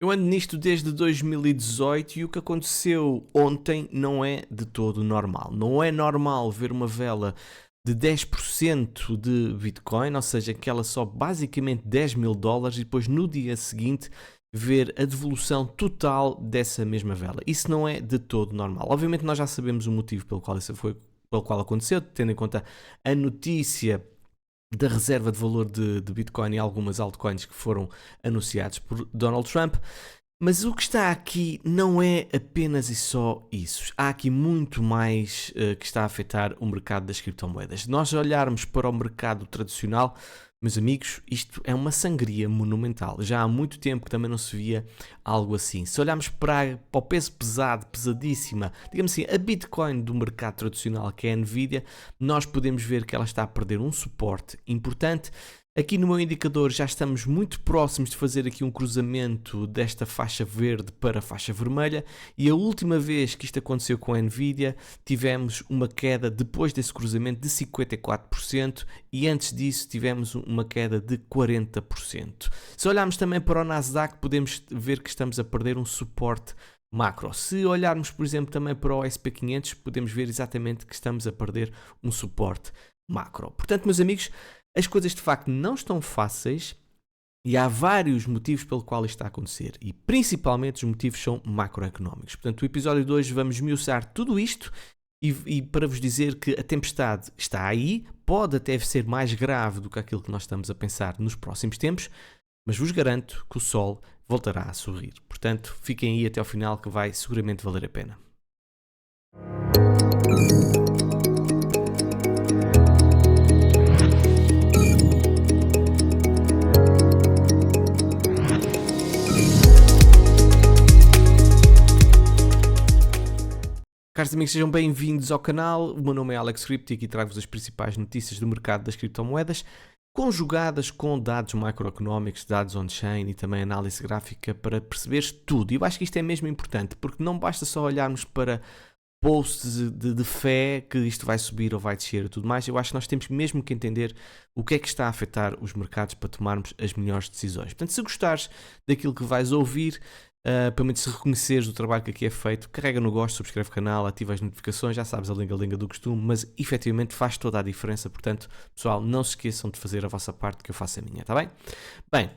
Eu ando nisto desde 2018 e o que aconteceu ontem não é de todo normal. Não é normal ver uma vela de 10% de Bitcoin, ou seja, que ela sobe basicamente 10 mil dólares e depois no dia seguinte ver a devolução total dessa mesma vela. Isso não é de todo normal. Obviamente nós já sabemos o motivo pelo qual aconteceu, tendo em conta a notícia da reserva de valor de Bitcoin e algumas altcoins que foram anunciados por Donald Trump. Mas o que está aqui não é apenas e só isso. Há aqui muito mais que está a afetar o mercado das criptomoedas. Se nós olharmos para o mercado tradicional, meus amigos, isto é uma sangria monumental. Já há muito tempo que também não se via algo assim. Se olharmos para o peso pesado, pesadíssima, digamos assim, a Bitcoin do mercado tradicional, que é a Nvidia, nós podemos ver que ela está a perder um suporte importante. Aqui no meu indicador já estamos muito próximos de fazer aqui um cruzamento desta faixa verde para a faixa vermelha e a última vez que isto aconteceu com a Nvidia tivemos uma queda depois desse cruzamento de 54% e antes disso tivemos uma queda de 40%. Se olharmos também para o Nasdaq podemos ver que estamos a perder um suporte macro. Se olharmos, por exemplo, também para o SP500 podemos ver exatamente que estamos a perder um suporte macro. Portanto, meus amigos, as coisas de facto não estão fáceis e há vários motivos pelo qual isto está a acontecer e principalmente os motivos são macroeconómicos. Portanto, no episódio de hoje vamos esmiuçar tudo isto e para vos dizer que a tempestade está aí, pode até ser mais grave do que aquilo que nós estamos a pensar nos próximos tempos, mas vos garanto que o sol voltará a sorrir. Portanto, fiquem aí até ao final que vai seguramente valer a pena. Caros amigos, sejam bem-vindos ao canal. O meu nome é Alex Crypto e aqui trago-vos as principais notícias do mercado das criptomoedas, conjugadas com dados macroeconómicos, dados on-chain e também análise gráfica para perceberes tudo. E eu acho que isto é mesmo importante, porque não basta só olharmos para posts de fé que isto vai subir ou vai descer e tudo mais. Eu acho que nós temos mesmo que entender o que é que está a afetar os mercados para tomarmos as melhores decisões. Portanto, se gostares daquilo que vais ouvir, pelo menos se reconheceres o trabalho que aqui é feito, carrega no gosto, subscreve o canal, ativa as notificações, já sabes a linga do costume, mas efetivamente faz toda a diferença. Portanto, pessoal, não se esqueçam de fazer a vossa parte que eu faço a minha, está bem? Bem,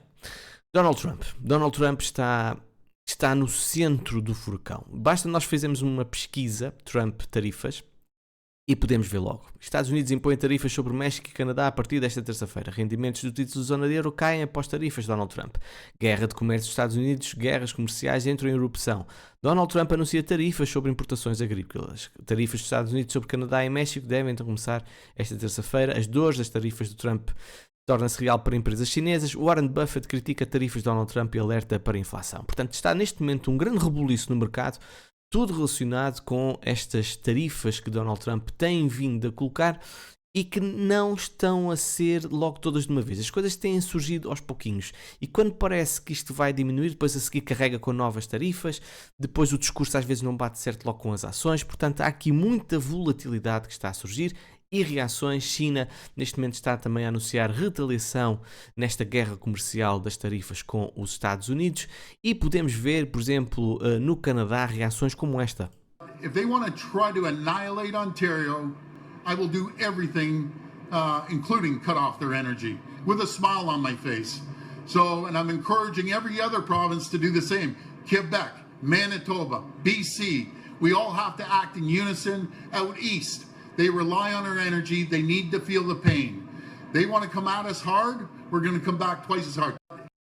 Donald Trump está no centro do furacão. Basta nós fazermos uma pesquisa, Trump tarifas, e podemos ver logo. Estados Unidos impõem tarifas sobre o México e Canadá a partir desta terça-feira. Rendimentos do título de zona de euro caem após tarifas de Donald Trump. Guerra de comércio dos Estados Unidos, guerras comerciais entram em erupção. Donald Trump anuncia tarifas sobre importações agrícolas. Tarifas dos Estados Unidos sobre Canadá e México devem então começar esta terça-feira. As dores das tarifas do Trump torna-se real para empresas chinesas. Warren Buffett critica tarifas de Donald Trump e alerta para a inflação. Portanto, está neste momento um grande rebuliço no mercado, tudo relacionado com estas tarifas que Donald Trump tem vindo a colocar e que não estão a ser logo todas de uma vez. As coisas têm surgido aos pouquinhos e quando parece que isto vai diminuir, depois a seguir carrega com novas tarifas, depois o discurso às vezes não bate certo logo com as ações. Portanto, há aqui muita volatilidade que está a surgir e reações. China neste momento está também a anunciar retaliação nesta guerra comercial das tarifas com os Estados Unidos e podemos ver, por exemplo, no Canadá, reações como esta. If they want to try to annihilate Ontario, I will do everything, including cut off their energy, with a smile on my face. So, and I'm encouraging every other province to do the same. Quebec, Manitoba, BC, we all have to act in unison. Out east, they rely on our energy. They need to feel the pain. They want to come at us hard. We're going to come back twice as hard.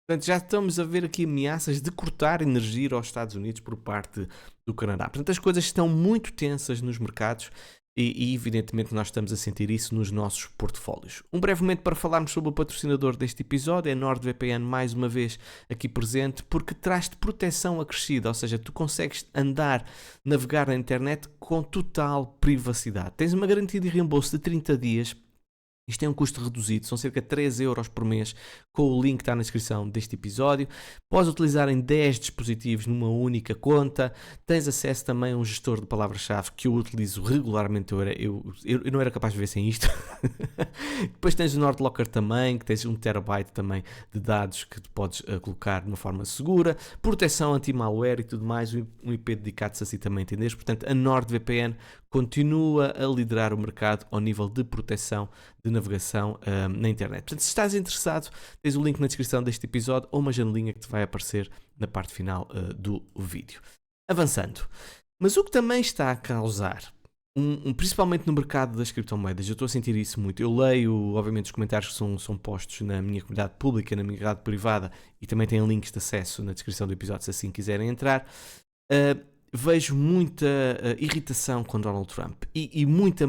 Portanto, já estamos a ver aqui ameaças de cortar energia aos Estados Unidos por parte do Canadá. Portanto, as coisas estão muito tensas nos mercados e evidentemente nós estamos a sentir isso nos nossos portfólios. Um breve momento para falarmos sobre o patrocinador deste episódio, é NordVPN, mais uma vez aqui presente, porque traz-te proteção acrescida, ou seja, tu consegues navegar na internet com total privacidade. Tens uma garantia de reembolso de 30 dias Isto tem um custo reduzido, são cerca de 3 euros por mês, com o link que está na descrição deste episódio. Podes utilizar em 10 dispositivos numa única conta. Tens acesso também a um gestor de palavras-chave que eu utilizo regularmente. Eu não era capaz de ver sem isto. Depois tens o NordLocker também, que tens 1 terabyte também de dados que tu podes colocar de uma forma segura. Proteção anti-malware e tudo mais, um IP dedicado-se assim também, entenderes? Portanto, a NordVPN continua a liderar o mercado ao nível de proteção de navegação na internet. Portanto, se estás interessado, tens o link na descrição deste episódio ou uma janelinha que te vai aparecer na parte final do vídeo. Avançando. Mas o que também está a causar, principalmente no mercado das criptomoedas, eu estou a sentir isso muito. Eu leio, obviamente, os comentários que são postos na minha comunidade pública, na minha comunidade privada, e também tem links de acesso na descrição do episódio se assim quiserem entrar. Vejo muita irritação com Donald Trump e muito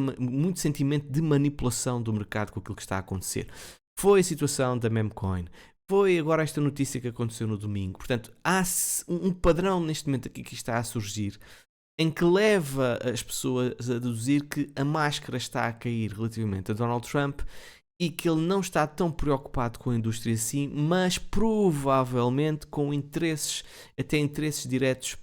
sentimento de manipulação do mercado com aquilo que está a acontecer. Foi a situação da Memcoin, foi agora esta notícia que aconteceu no domingo. Portanto, há um padrão neste momento aqui que está a surgir, em que leva as pessoas a deduzir que a máscara está a cair relativamente a Donald Trump e que ele não está tão preocupado com a indústria assim, mas provavelmente com interesses, até interesses diretos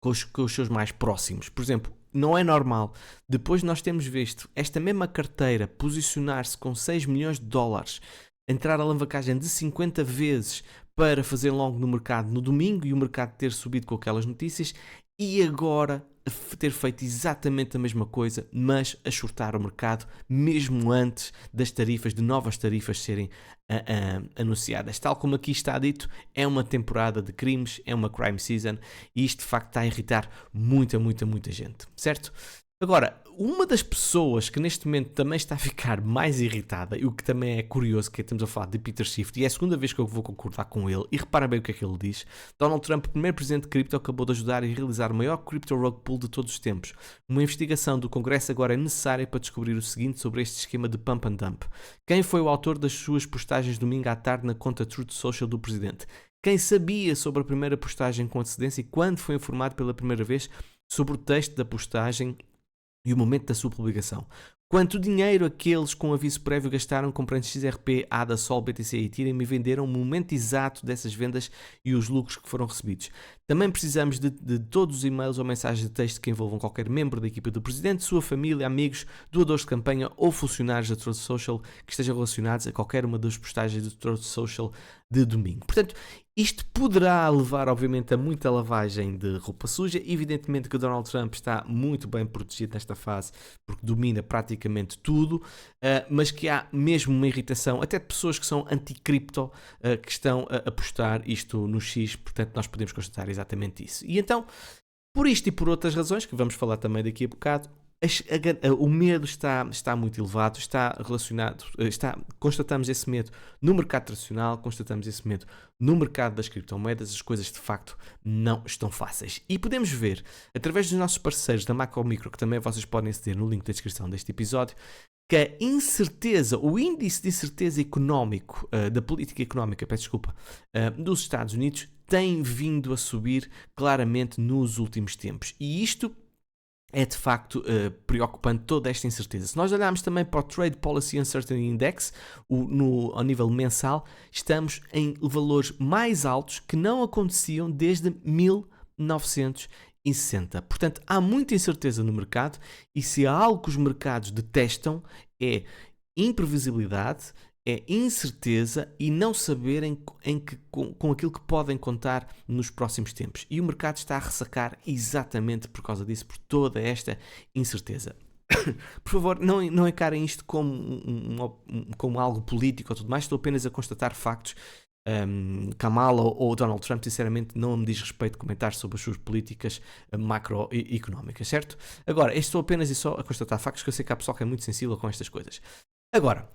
com os seus mais próximos. Por exemplo, não é normal, depois de nós termos visto esta mesma carteira posicionar-se com 6 milhões de dólares, entrar a alavancagem de 50 vezes para fazer longo no mercado no domingo e o mercado ter subido com aquelas notícias, e agora ter feito exatamente a mesma coisa, mas a shortar o mercado mesmo antes das tarifas, de novas tarifas serem anunciadas. Tal como aqui está dito, é uma temporada de crimes, é uma crime season, e isto de facto está a irritar muita gente, certo? Agora, uma das pessoas que neste momento também está a ficar mais irritada, e o que também é curioso, que estamos a falar de Peter Schiff, e é a segunda vez que eu vou concordar com ele, e repara bem o que é que ele diz. Donald Trump, primeiro presidente de cripto, acabou de ajudar a realizar o maior crypto rug pull de todos os tempos. Uma investigação do Congresso agora é necessária para descobrir o seguinte sobre este esquema de pump and dump. Quem foi o autor das suas postagens domingo à tarde na conta Truth Social do presidente? Quem sabia sobre a primeira postagem com antecedência e quando foi informado pela primeira vez sobre o texto da postagem e o momento da sua publicação? Quanto dinheiro aqueles com aviso prévio gastaram comprando XRP, ADA, Sol, BTC e Ethereum e venderam o momento exato dessas vendas e os lucros que foram recebidos? Também precisamos de todos os e-mails ou mensagens de texto que envolvam qualquer membro da equipa do presidente, sua família, amigos, doadores de campanha ou funcionários da Truth Social que estejam relacionados a qualquer uma das postagens do Truth Social de domingo. Portanto, isto poderá levar, obviamente, a muita lavagem de roupa suja. Evidentemente que o Donald Trump está muito bem protegido nesta fase, porque domina praticamente tudo, mas que há mesmo uma irritação, até de pessoas que são anti-cripto, que estão a postar isto no X. Portanto, nós podemos constatar exatamente isso. E então, por isto e por outras razões, que vamos falar também daqui a bocado, o medo está muito elevado, está relacionado, constatamos esse medo no mercado tradicional, constatamos esse medo no mercado das criptomoedas. As coisas de facto não estão fáceis. E podemos ver, através dos nossos parceiros da Macro Micro, que também vocês podem aceder no link da descrição deste episódio, que a incerteza, o índice de incerteza económico, da política económica, dos Estados Unidos, tem vindo a subir claramente nos últimos tempos. E isto é de facto preocupante, toda esta incerteza. Se nós olharmos também para o Trade Policy Uncertainty Index, ao nível mensal, estamos em valores mais altos que não aconteciam desde 1960. Portanto, há muita incerteza no mercado, e se há algo que os mercados detestam é imprevisibilidade, é incerteza e não saberem com aquilo que podem contar nos próximos tempos. E o mercado está a ressacar exatamente por causa disso, por toda esta incerteza. Por favor, não encarem isto como algo político ou tudo mais. Estou apenas a constatar factos. Kamala ou Donald Trump, sinceramente, não me diz respeito comentar sobre as suas políticas macroeconómicas, certo? Agora, estou apenas e só a constatar factos, que eu sei que há pessoal que é muito sensível com estas coisas. Agora,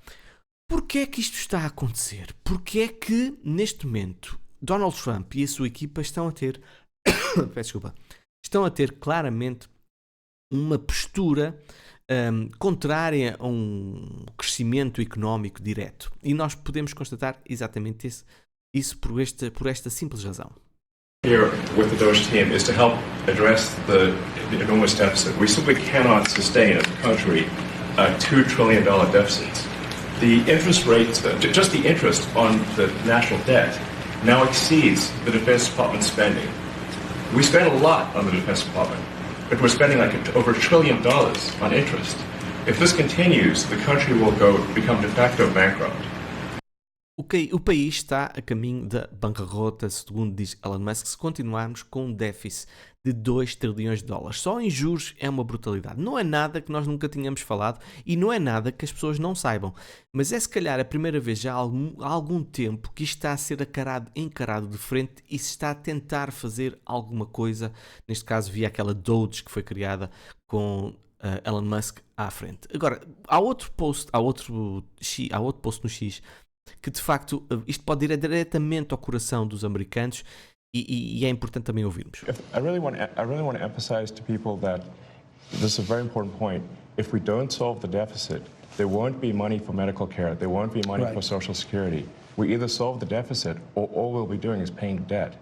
porquê é que isto está a acontecer? Porquê é que, neste momento, Donald Trump e a sua equipa estão a ter claramente uma postura contrária a um crescimento económico direto? E nós podemos constatar exatamente isso por esta simples razão. Here with the Doge team is to help address the enormous deficit. We simply cannot sustain as a country $2 trillion deficits. the interest rates, just the interest on the national debt now exceeds the Defense Department spending. We spend a lot on the Defense Department, but we're spending like over $1 trillion on interest. If this continues, the country will become de facto bankrupt. O país está a caminho da bancarrota, segundo diz Elon Musk, se continuarmos com um déficit de 2 trilhões de dólares. Só em juros é uma brutalidade. Não é nada que nós nunca tínhamos falado e não é nada que as pessoas não saibam. Mas é se calhar a primeira vez já há algum tempo que isto está a ser encarado de frente e se está a tentar fazer alguma coisa. Neste caso via aquela Doge que foi criada com Elon Musk à frente. Agora, há outro post no X que de facto isto pode ir diretamente ao coração dos americanos e é importante também ouvirmos. I really want to emphasize to people that this is a very important point. If we don't solve the deficit, there won't be money for medical care, there won't be money for Social Security. We either solve the deficit or all we'll be doing is paying debt.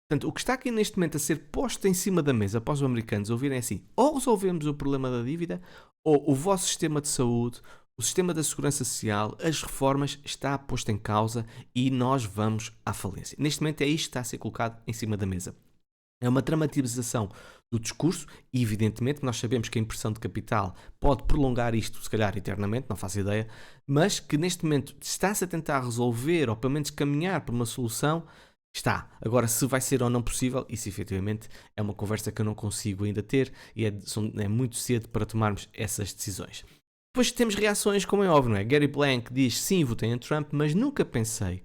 Portanto, o que está aqui neste momento a ser posto em cima da mesa para os americanos ouvirem é assim: ou resolvemos o problema da dívida, ou o vosso sistema de saúde, o sistema da segurança social, as reformas está posto em causa e nós vamos à falência. Neste momento é isto que está a ser colocado em cima da mesa. É uma dramatização do discurso e evidentemente nós sabemos que a impressão de capital pode prolongar isto, se calhar eternamente, não faço ideia, mas que neste momento está-se a tentar resolver ou pelo menos caminhar para uma solução. Está. Agora, se vai ser ou não possível, isso efetivamente é uma conversa que eu não consigo ainda ter e é muito cedo para tomarmos essas decisões. Depois temos reações, como é óbvio, não é? Gary Blank diz, sim, votei em Trump, mas nunca pensei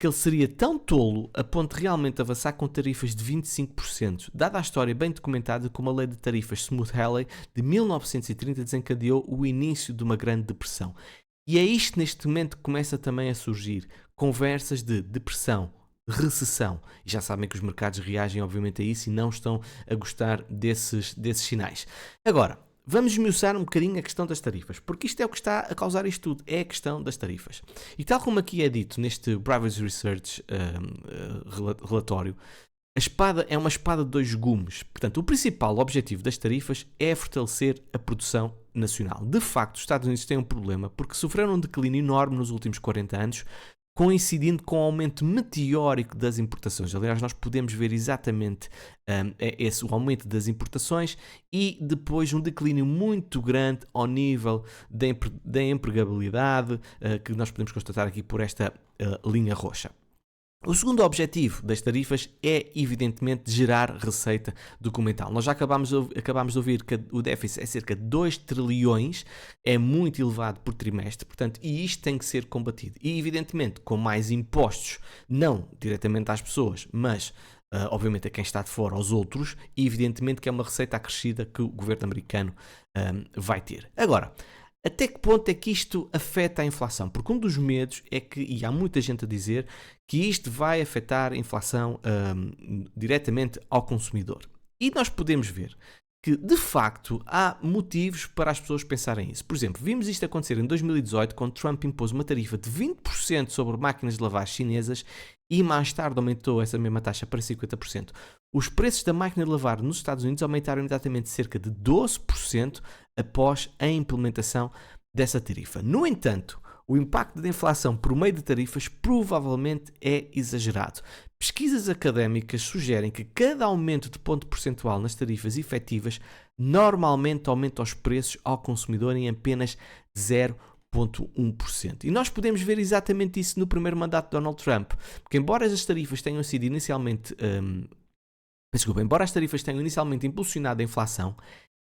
que ele seria tão tolo a ponto de realmente avançar com tarifas de 25%, dada a história bem documentada como a lei de tarifas Smoot-Hawley de 1930 desencadeou o início de uma grande depressão. E é isto neste momento que começa também a surgir, conversas de depressão, recessão. E já sabem que os mercados reagem obviamente a isso e não estão a gostar desses sinais. Agora, vamos esmiuçar um bocadinho a questão das tarifas, porque isto é o que está a causar isto tudo, é a questão das tarifas. E tal como aqui é dito neste Bravo's Research relatório, a espada é uma espada de dois gumes. Portanto, o principal objetivo das tarifas é fortalecer a produção nacional. De facto, os Estados Unidos têm um problema porque sofreram um declínio enorme nos últimos 40 anos, coincidindo com o aumento meteórico das importações. Aliás, nós podemos ver exatamente o aumento das importações e depois um declínio muito grande ao nível da empregabilidade, que nós podemos constatar aqui por esta linha roxa. O segundo objetivo das tarifas é, evidentemente, gerar receita documental. Nós já acabámos de ouvir que o déficit é cerca de 2 trilhões, é muito elevado por trimestre, portanto, e isto tem que ser combatido. E, evidentemente, com mais impostos, não diretamente às pessoas, mas, obviamente, a quem está de fora, aos outros, e, evidentemente, que é uma receita acrescida que o governo americano vai ter. Agora, até que ponto é que isto afeta a inflação? Porque um dos medos é que, e há muita gente a dizer, que isto vai afetar a inflação diretamente ao consumidor. E nós podemos ver que, de facto, há motivos para as pessoas pensarem isso. Por exemplo, vimos isto acontecer em 2018, quando Trump impôs uma tarifa de 20% sobre máquinas de lavar chinesas e mais tarde aumentou essa mesma taxa para 50%. Os preços da máquina de lavar nos Estados Unidos aumentaram exatamente cerca de 12% após a implementação dessa tarifa. No entanto, o impacto da inflação por meio de tarifas provavelmente é exagerado. Pesquisas académicas sugerem que cada aumento de ponto percentual nas tarifas efetivas normalmente aumenta os preços ao consumidor em apenas 0,1%. E nós podemos ver exatamente isso no primeiro mandato de Donald Trump, porque embora as tarifas tenham sido inicialmente impulsionado a inflação,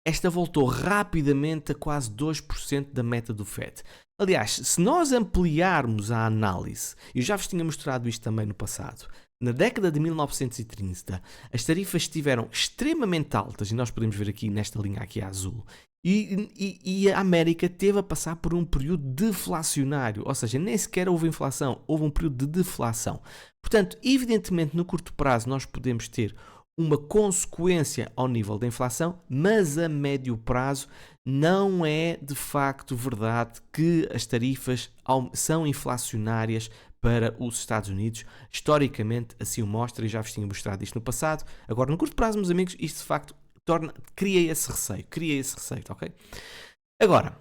esta voltou rapidamente a quase 2% da meta do FED. Aliás, se nós ampliarmos a análise, eu já vos tinha mostrado isto também no passado, na década de 1930, as tarifas estiveram extremamente altas, e nós podemos ver aqui nesta linha aqui azul, e a América teve a passar por um período deflacionário, ou seja, nem sequer houve inflação, houve um período de deflação. Portanto, evidentemente, no curto prazo nós podemos ter uma consequência ao nível da inflação, mas a médio prazo não é de facto verdade que as tarifas são inflacionárias para os Estados Unidos. Historicamente assim o mostra e já vos tinha mostrado isto no passado. Agora, no curto prazo, meus amigos, isto de facto cria esse receio, ok? Agora,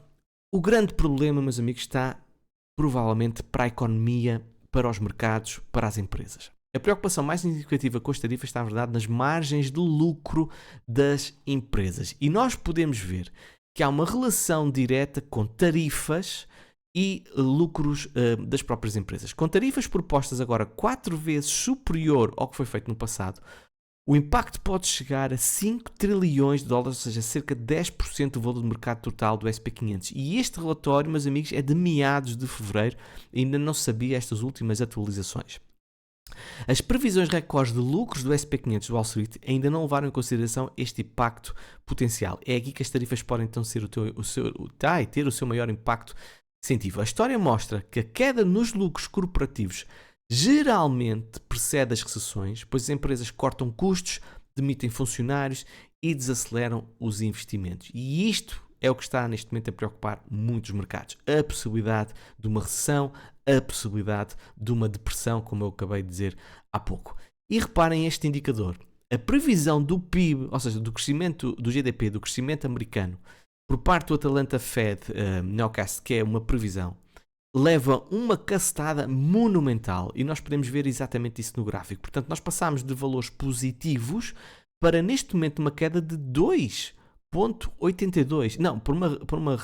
o grande problema, meus amigos, está provavelmente para a economia, para os mercados, para as empresas. A preocupação mais significativa com as tarifas está, na verdade, nas margens de lucro das empresas. E nós podemos ver que há uma relação direta com tarifas e lucros das próprias empresas. Com tarifas propostas agora 4 vezes superior ao que foi feito no passado, o impacto pode chegar a 5 trilhões de dólares, ou seja, cerca de 10% do valor do mercado total do SP 500. E este relatório, meus amigos, é de meados de fevereiro, ainda não sabia estas últimas atualizações. As previsões recordes de lucros do SP 500 do Wall Street ainda não levaram em consideração este impacto potencial. É aqui que as tarifas podem então ser ter o seu maior impacto sensível. A história mostra que a queda nos lucros corporativos geralmente precede as recessões, pois as empresas cortam custos, demitem funcionários e desaceleram os investimentos. E isto é o que está neste momento a preocupar muitos mercados. A possibilidade de uma recessão, a possibilidade de uma depressão, como eu acabei de dizer há pouco. E reparem este indicador. A previsão do PIB, ou seja, do crescimento do GDP, do crescimento americano, por parte do Atlanta Fed Nowcast, que é uma previsão, leva uma cacetada monumental e nós podemos ver exatamente isso no gráfico. Portanto, nós passamos de valores positivos para, neste momento, uma queda de 2,82. Não, por uma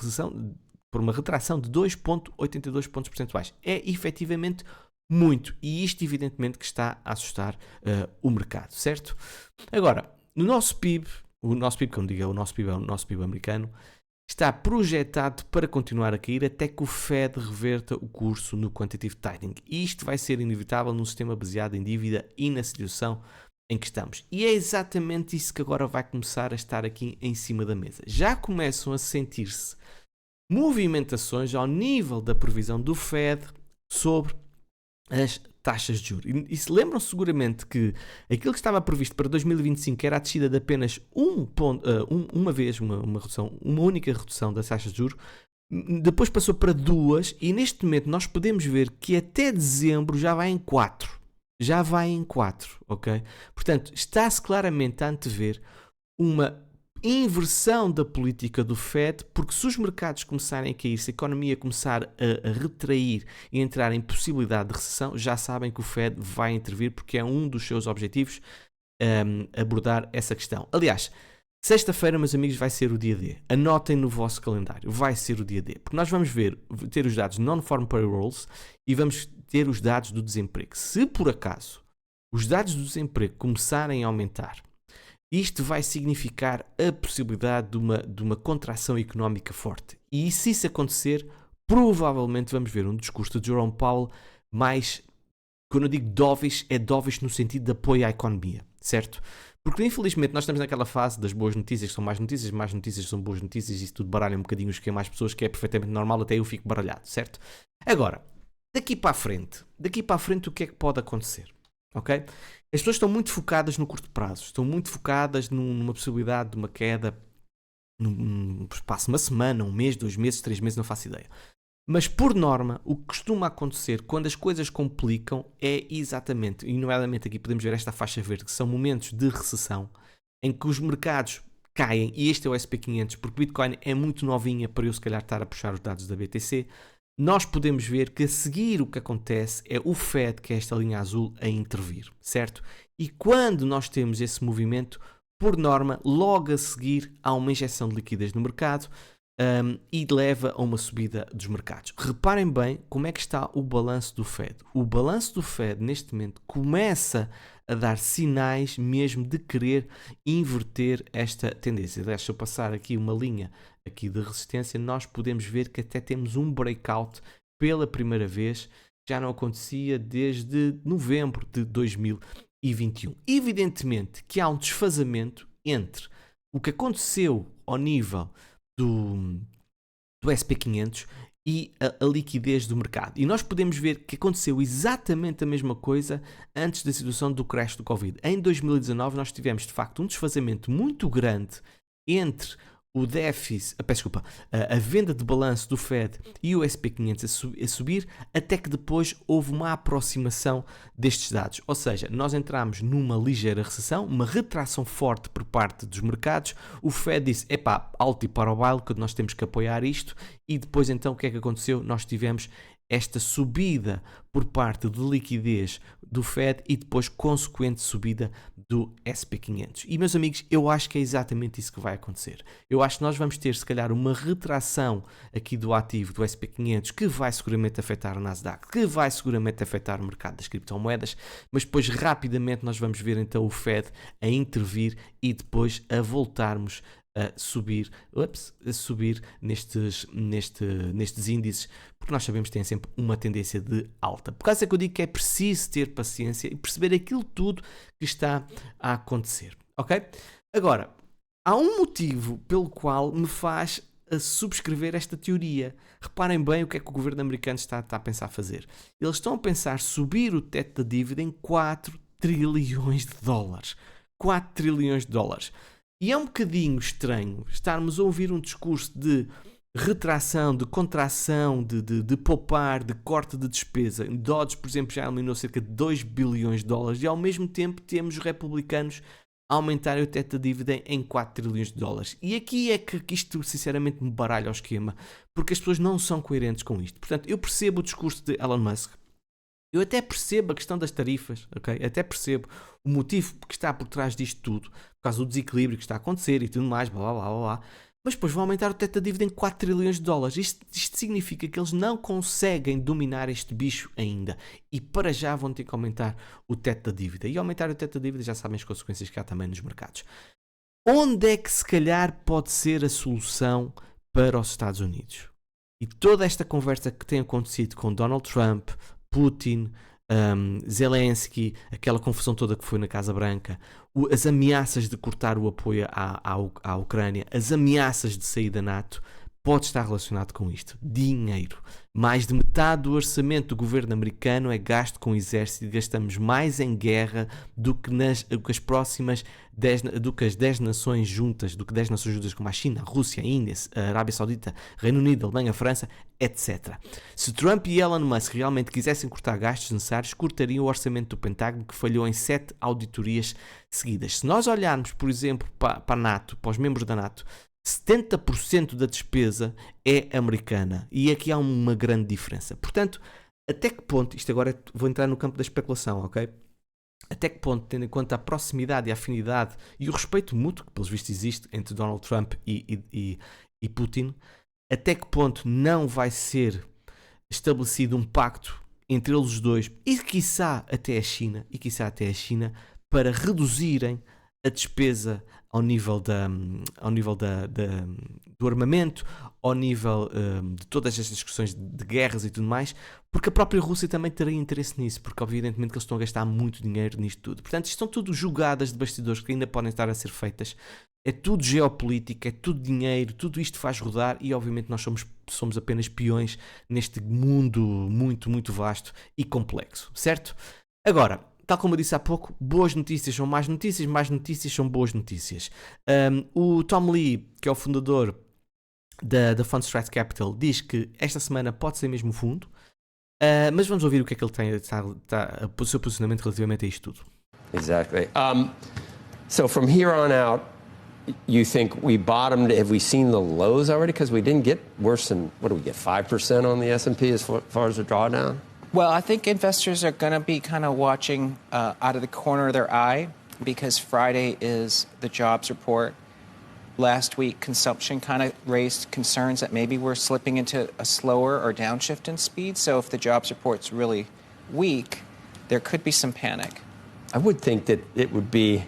retração de 2,82 pontos percentuais. É efetivamente muito. E isto, evidentemente, que está a assustar o mercado, certo? Agora, no nosso PIB, como digo, o nosso PIB americano, está projetado para continuar a cair até que o Fed reverta o curso no Quantitative Tightening. E isto vai ser inevitável num sistema baseado em dívida e na situação em que estamos. E é exatamente isso que agora vai começar a estar aqui em cima da mesa. Já começam a sentir-se movimentações ao nível da previsão do Fed sobre as taxas de juros. E se lembram seguramente que aquilo que estava previsto para 2025 era a descida de apenas uma única redução das taxas de juros, depois passou para 2 e neste momento nós podemos ver que até dezembro já vai em 4. Já vai em 4, ok? Portanto, está-se claramente a antever uma inversão da política do Fed, porque se os mercados começarem a cair, se a economia começar a retrair e entrar em possibilidade de recessão, já sabem que o Fed vai intervir, porque é um dos seus objetivos abordar essa questão. Aliás, sexta-feira, meus amigos, vai ser o dia D. Anotem no vosso calendário, vai ser o dia D, porque nós vamos ter os dados non-farm payrolls e vamos ter os dados do desemprego. Se por acaso os dados do desemprego começarem a aumentar, isto vai significar a possibilidade de uma contração económica forte. E se isso acontecer, provavelmente vamos ver um discurso de Jerome Powell mais, quando eu digo dovish, é dovish no sentido de apoio à economia, certo? Porque infelizmente nós estamos naquela fase das boas notícias, que são mais notícias são boas notícias, e isso tudo baralha um bocadinho os que é mais pessoas, que é perfeitamente normal, até eu fico baralhado, certo? Agora, daqui para a frente o que é que pode acontecer? Ok? As pessoas estão muito focadas no curto prazo, estão muito focadas numa possibilidade de uma queda num espaço de uma semana, um mês, 2 meses, 3 meses, não faço ideia. Mas por norma, o que costuma acontecer quando as coisas complicam é exatamente, e nomeadamente aqui podemos ver esta faixa verde, que são momentos de recessão, em que os mercados caem, e este é o SP 500, porque o Bitcoin é muito novinha para eu se calhar estar a puxar os dados da BTC, nós podemos ver que a seguir o que acontece é o Fed, que é esta linha azul, a intervir, certo? E quando nós temos esse movimento, por norma, logo a seguir há uma injeção de liquidez no mercado e leva a uma subida dos mercados. Reparem bem como é que está o balanço do Fed. O balanço do Fed, neste momento, começa a dar sinais mesmo de querer inverter esta tendência. Deixa eu passar aqui uma linha aqui de resistência. Nós podemos ver que até temos um breakout pela primeira vez. Já não acontecia desde novembro de 2021. Evidentemente que há um desfazamento entre o que aconteceu ao nível do SP500 e a liquidez do mercado. E nós podemos ver que aconteceu exatamente a mesma coisa antes da situação do crash do Covid. Em 2019 nós tivemos de facto um desfazamento muito grande entre o déficit, a venda de balanço do Fed e o SP500 a subir, até que depois houve uma aproximação destes dados. Ou seja, nós entramos numa ligeira recessão, uma retração forte por parte dos mercados. O Fed disse, alto e para o baile, que nós temos que apoiar isto. E depois então o que é que aconteceu? Nós tivemos esta subida por parte de liquidez do Fed e depois consequente subida do SP500. E, meus amigos, eu acho que é exatamente isso que vai acontecer. Eu acho que nós vamos ter, se calhar, uma retração aqui do ativo do SP500 que vai seguramente afetar o Nasdaq, que vai seguramente afetar o mercado das criptomoedas, mas depois rapidamente nós vamos ver então o Fed a intervir e depois a voltarmos a subir nestes índices, porque nós sabemos que têm sempre uma tendência de alta. Por causa que eu digo que é preciso ter paciência e perceber aquilo tudo que está a acontecer, ok? Agora, há um motivo pelo qual me faz subscrever esta teoria. Reparem bem o que é que o governo americano está a pensar fazer. Eles estão a pensar subir o teto da dívida em 4 trilhões de dólares. 4 trilhões de dólares. E é um bocadinho estranho estarmos a ouvir um discurso de retração, de contração, de poupar, de corte de despesa. Dodge, por exemplo, já eliminou cerca de 2 bilhões de dólares e ao mesmo tempo temos os republicanos a aumentarem o teto da dívida em 4 trilhões de dólares. E aqui é que isto sinceramente me baralha o esquema, porque as pessoas não são coerentes com isto. Portanto, eu percebo o discurso de Elon Musk. Eu até percebo a questão das tarifas, ok? Até percebo o motivo que está por trás disto tudo, por causa do desequilíbrio que está a acontecer e tudo mais, blá blá blá blá. Mas depois vão aumentar o teto da dívida em 4 trilhões de dólares. Isto significa que eles não conseguem dominar este bicho ainda. E para já vão ter que aumentar o teto da dívida. E aumentar o teto da dívida já sabem as consequências que há também nos mercados. Onde é que se calhar pode ser a solução para os Estados Unidos? E toda esta conversa que tem acontecido com Donald Trump, Putin, Zelensky, aquela confusão toda que foi na Casa Branca, as ameaças de cortar o apoio à Ucrânia, as ameaças de sair da NATO, pode estar relacionado com isto. Dinheiro. Mais de metade do orçamento do governo americano é gasto com o exército e gastamos mais em guerra do que as próximas 10 nações juntas, do que 10 nações juntas como a China, a Rússia, a Índia, a Arábia Saudita, Reino Unido, a Alemanha, a França, etc. Se Trump e Elon Musk realmente quisessem cortar gastos necessários, cortariam o orçamento do Pentágono, que falhou em 7 auditorias seguidas. Se nós olharmos, por exemplo, para a NATO, para os membros da NATO, 70% da despesa é americana e aqui há uma grande diferença. Portanto, até que ponto, isto agora vou entrar no campo da especulação, ok? Até que ponto, tendo em conta a proximidade e a afinidade e o respeito mútuo que pelos vistos existe entre Donald Trump e Putin, até que ponto não vai ser estabelecido um pacto entre eles os dois e quiçá até a China, para reduzirem a despesa ao nível do armamento, ao nível de todas estas questões de guerras e tudo mais, porque a própria Rússia também teria interesse nisso, porque evidentemente que eles estão a gastar muito dinheiro nisto tudo. Portanto, isto são tudo jogadas de bastidores que ainda podem estar a ser feitas. É tudo geopolítica, é tudo dinheiro, tudo isto faz rodar e obviamente nós somos apenas peões neste mundo muito, muito vasto e complexo, certo? Agora, tal como eu disse há pouco, boas notícias são más notícias são boas notícias. O Tom Lee, que é o fundador da Fundstrat Capital, diz que esta semana pode ser mesmo fundo, mas vamos ouvir o que é que ele tem, o seu posicionamento relativamente a isto tudo. Exactly. So from here on out, you think we bottomed? Have we seen the lows already? Because we didn't get worse than, what do we get, 5% on the S&P as far as the drawdown? Well, I think investors are going to be kind of watching out of the corner of their eye because Friday is the jobs report. Last week, consumption kind of raised concerns that maybe we're slipping into a slower or downshift in speed. So if the jobs report's really weak, there could be some panic. I would think that it would be,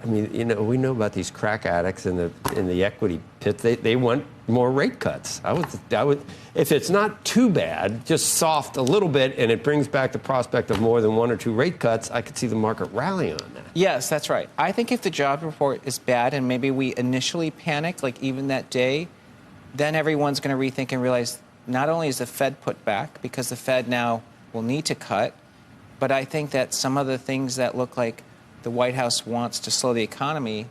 I mean, you know, we know about these crack addicts in the equity pit. They want more rate cuts. I would, if it's not too bad, just soft a little bit, and it brings back the prospect of more than 1 or 2 rate cuts, I could see the market rallying on that. Yes, that's right. I think if the job report is bad and maybe we initially panic, like even that day, then everyone's going to rethink and realize not only is the Fed put back, because the Fed now will need to cut, but I think that some of the things that look like the White House wants to slow the economy,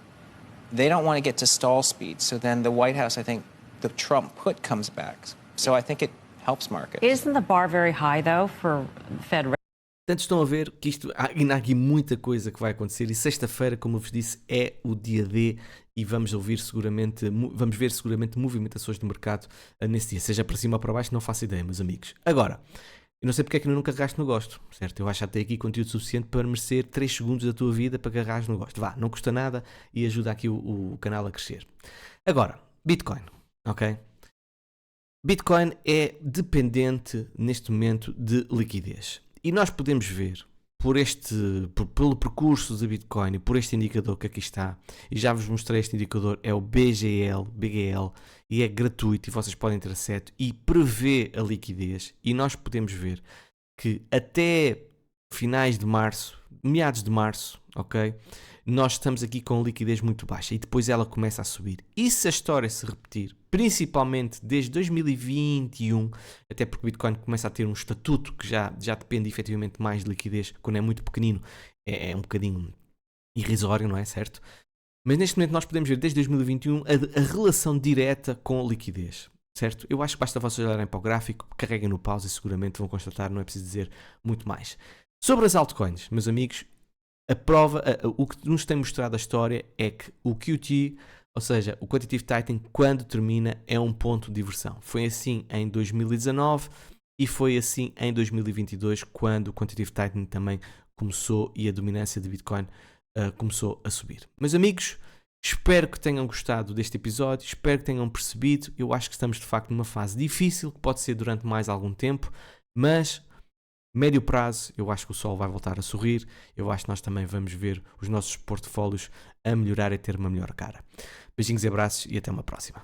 they don't want to get to stall speed. So then the White House, I think, the Trump put comes back. So I think it helps markets. Isn't the bar very high, though, for Fed Portanto, estão a ver que ainda há aqui muita coisa que vai acontecer e sexta-feira, como eu vos disse, é o dia D e vamos ver seguramente movimentações de mercado nesse dia, seja para cima ou para baixo, não faço ideia, meus amigos. Agora, eu não sei porque é que eu nunca carregaste no gosto, certo? Eu acho que já tenho aqui conteúdo suficiente para merecer 3 segundos da tua vida para carregares no gosto. Vá, não custa nada e ajuda aqui o canal a crescer. Agora, Bitcoin, ok? Bitcoin é dependente neste momento de liquidez. E nós podemos ver pelo percurso de Bitcoin e por este indicador que aqui está, e já vos mostrei este indicador, é o BGL, e é gratuito e vocês podem ter acesso e prevê a liquidez. E nós podemos ver que até finais de março, meados de março, ok? Nós estamos aqui com liquidez muito baixa e depois ela começa a subir. E se a história se repetir, principalmente desde 2021, até porque o Bitcoin começa a ter um estatuto que já depende efetivamente mais de liquidez, quando é muito pequenino é um bocadinho irrisório, não é certo? Mas neste momento nós podemos ver desde 2021 a relação direta com a liquidez, certo? Eu acho que basta vocês olharem para o gráfico, carreguem no pause e seguramente vão constatar, não é preciso dizer muito mais. Sobre as altcoins, meus amigos, o que nos tem mostrado a história é que o QT, ou seja, o Quantitative Tightening, quando termina, é um ponto de diversão. Foi assim em 2019 e foi assim em 2022, quando o Quantitative Tightening também começou e a dominância de Bitcoin começou a subir. Meus amigos, espero que tenham gostado deste episódio, espero que tenham percebido. Eu acho que estamos de facto numa fase difícil, que pode ser durante mais algum tempo, mas médio prazo, eu acho que o sol vai voltar a sorrir, eu acho que nós também vamos ver os nossos portfólios a melhorar e ter uma melhor cara. Beijinhos e abraços e até uma próxima.